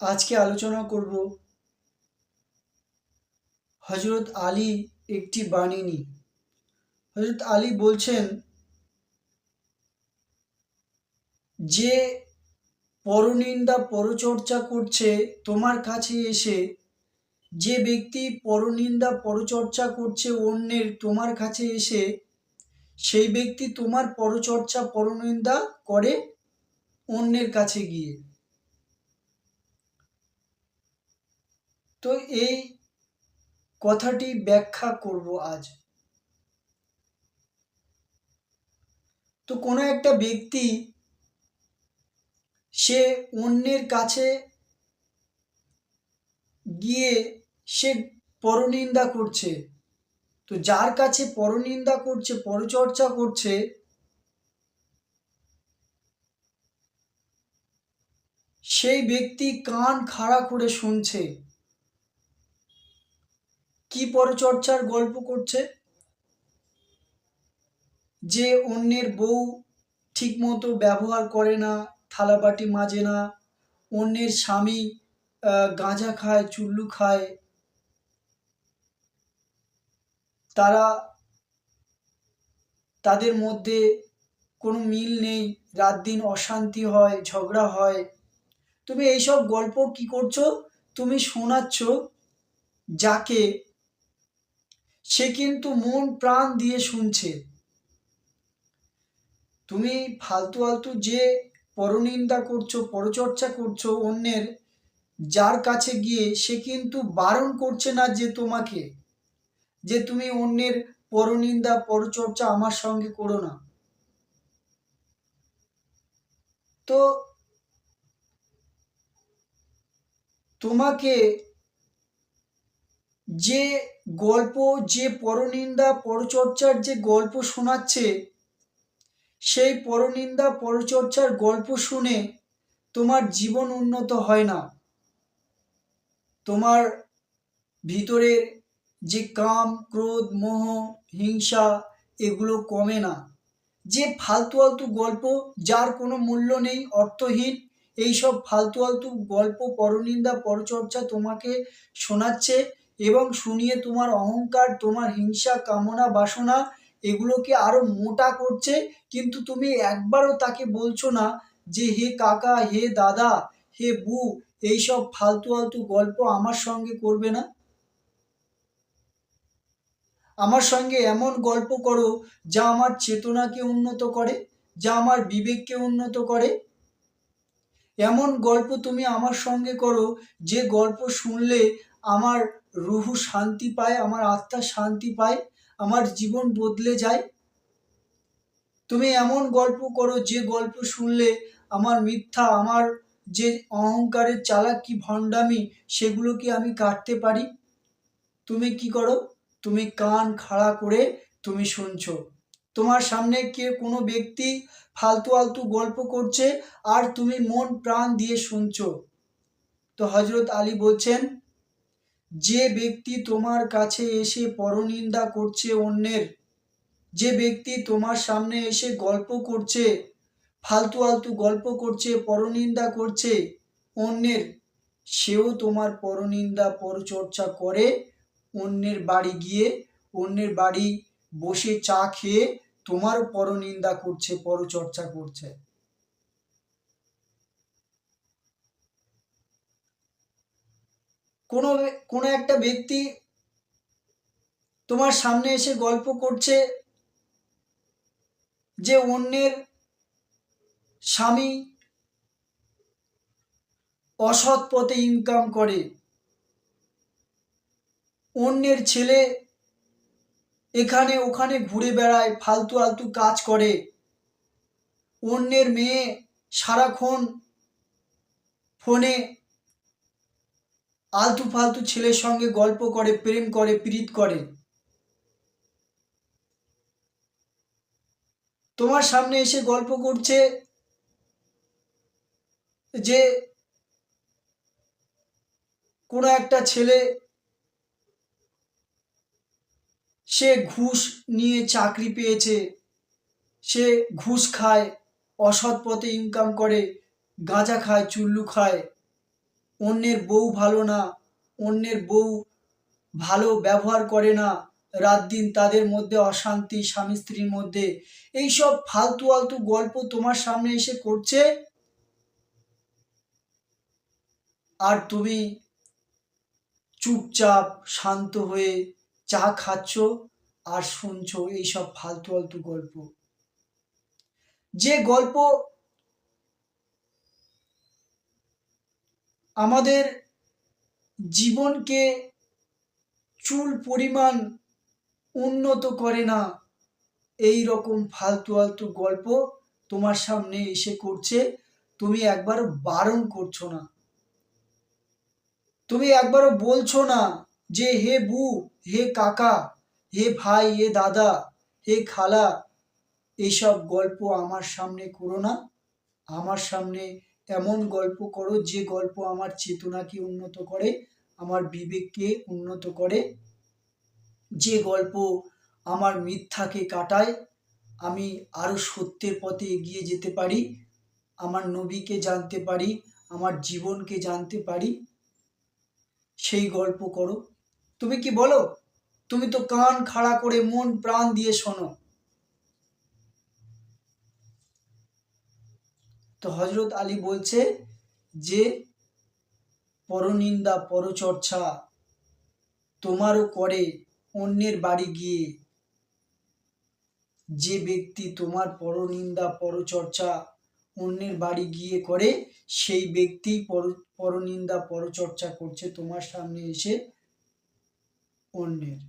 আজকে আলোচনা করব হযরত আলী একটি বাণী নিয়ে। হযরত আলী বলছেন, যে পরনিন্দা পরচর্চা করছে তোমার কাছে এসে, যে ব্যক্তি পরনিন্দা পরচর্চা করছে অন্যের তোমার কাছে এসে, সেই ব্যক্তি তোমার পরচর্চা পরনিন্দা করে অন্যের কাছে গিয়ে। তো এই কথাটি ব্যাখ্যা করব আজ। তো কোনো একটা ব্যক্তি সে অন্যের কাছে গিয়ে সে পরনিন্দা করছে। তো যার কাছে পরনিন্দা করছে, পরচর্চা করছে, সেই ব্যক্তি কান খাড়া করে শুনছে। কি পরচর্চার গল্প করছে? যে অন্যের বউ ঠিকমতো ব্যবহার করে না, থালাবাটি মাজে না, অন্যের স্বামী গাঁজা খায়, চুল্লু খায়, তাদের মধ্যে কোনো মিল নেই, রাত দিন অশান্তি হয়, ঝগড়া হয়। তুমি এইসব গল্প কি করছো? তুমি শোনাচ্ছ যাকে, সে কিন্তু মন প্রাণ দিয়ে শুনছে। তুমি ফালতু আলতু যে পরনিন্দা করছো, পরচর্চা করছো অন্যের, যার কাছে গিয়ে সে কিন্তু বারণ করছে না যে তোমাকে, যে তুমি অন্যের পরনিন্দা পরচর্চা আমার সঙ্গে করো না। তো তোমাকে যে গল্প, যে পরনিন্দা পরচর্চার যে গল্প শোনাচ্ছে, সেই পরনিন্দা পরচর্চার গল্প শুনে তোমার জীবন উন্নত হয় না। তোমার ভিতরের যে কাম, ক্রোধ, মোহ, হিংসা, এগুলো কমে না। যে ফালতু আলতু গল্প, যার কোনো মূল্য নেই, অর্থহীন, এইসব ফালতু আলতু গল্প, পরনিন্দা পরচর্চা তোমাকে শোনাচ্ছে এবং শুনিয়ে তোমার অহংকার, তোমার হিংসা, কামনা, বাসনা এগুলোকে আরো মোটা করছে। কিন্তু তুমি একবারও তাকে বলছো না যে হে কাকা, হে দাদা, হে বউ, এইসব ফালতু আলতু গল্প আমার সঙ্গে করবে না। আমার সঙ্গে এমন গল্প করো যা আমার চেতনাকে উন্নত করে, যা আমার বিবেককে উন্নত করে। এমন গল্প তুমি আমার সঙ্গে করো যে গল্প শুনলে আমার রুহু শান্তি পায়, আমার আত্মা শান্তি পায়, আমার জীবন বদলে যায়। তুমি এমন গল্প করো যে গল্প শুনলে আমার মিথ্যা, আমার যে অহংকারের চালাকি ভণ্ডামি, সেগুলোকে আমি কাটতে পারি। তুমি কি করো? তুমি কান খাড়া করে তুমি শুনছো। তোমার সামনে কে কোনো ব্যক্তি ফালতু আলতু গল্প করছে আর তুমি মন প্রাণ দিয়ে শুনছো। তো হযরত আলী বলছেন, যে ব্যক্তি তোমার কাছে এসে পরনিন্দা করছে অন্যের, যে ব্যক্তি তোমার সামনে এসে গল্প করছে, ফালতু আলতু গল্প করছে, পরনিন্দা করছে অন্যের, সেও তোমার পরনিন্দা পরচর্চা করে অন্যের বাড়ি গিয়ে, অন্যের বাড়ি বসে চা খেয়ে তোমার পরনিন্দা করছে, পরচর্চা করছে। কোনো কোনো একটা ব্যক্তি তোমার সামনে এসে গল্প করছে যে অন্যের স্বামী অসৎ পথে ইনকাম করে, অন্যের ছেলে এখানে ওখানে ঘুরে বেড়ায়, ফালতু আলতু কাজ করে, অন্যের মেয়ে সারাক্ষণ ফোনে আলতু ফালতু ছেলের সঙ্গে গল্প করে, প্রেম করে, প্রীত করে। তোমার সামনে এসে গল্প করছে যে কোনো একটা ছেলে সে ঘুষ নিয়ে চাকরি পেয়েছে, সে ঘুষ খায়, অসৎ পথে ইনকাম করে, গাঁজা খায়, চুল্লু খায়, অন্যের বউ ভালো না, অন্যের বউ ভালো ব্যবহার করে না, রাত দিন তাদের মধ্যে অশান্তি, স্বামী স্ত্রীর মধ্যে, এইসব ফালতু আলতু গল্প তোমার সামনে এসে করছে, আর তুমি চুপচাপ শান্ত হয়ে চা খাচ্ছ আর শুনছো এইসব ফালতু আলতু গল্প। যে গল্প আমাদের জীবনকে চুল পরিমাণ উন্নত করে না, এই রকম ফালতু আলতু গল্প তোমার সামনে এসে করছে, তুমি একবারও বারণ করছো না, তুমি একবারও বলছো না যে হে বউ, হে কাকা, হে ভাই, হে দাদা, হে খালা, এইসব গল্প আমার সামনে করো না। আমার সামনে এমন গল্প করো যে গল্প আমার চেতনাকে উন্নত করে, আমার বিবেককে উন্নত করে, যে গল্প আমার মিথ্যাকে কাটায়, আমি আরো সত্যের পথে এগিয়ে যেতে পারি, আমার নবীকে জানতে পারি, আমার জীবনকে জানতে পারি, সেই গল্প করো। তুমি কি বলো? তুমি তো কান খাড়া করে মন প্রাণ দিয়ে শোনো। তো হজরত আলী বলছে যে পরনিন্দা পরচর্চা তোমারও করে অন্যের বাড়ি গিয়ে, যে ব্যক্তি তোমার পরনিন্দা পরচর্চা অন্যের বাড়ি গিয়ে করে, সেই ব্যক্তি পরনিন্দা পরচর্চা করছে তোমার সামনে এসে অন্যের।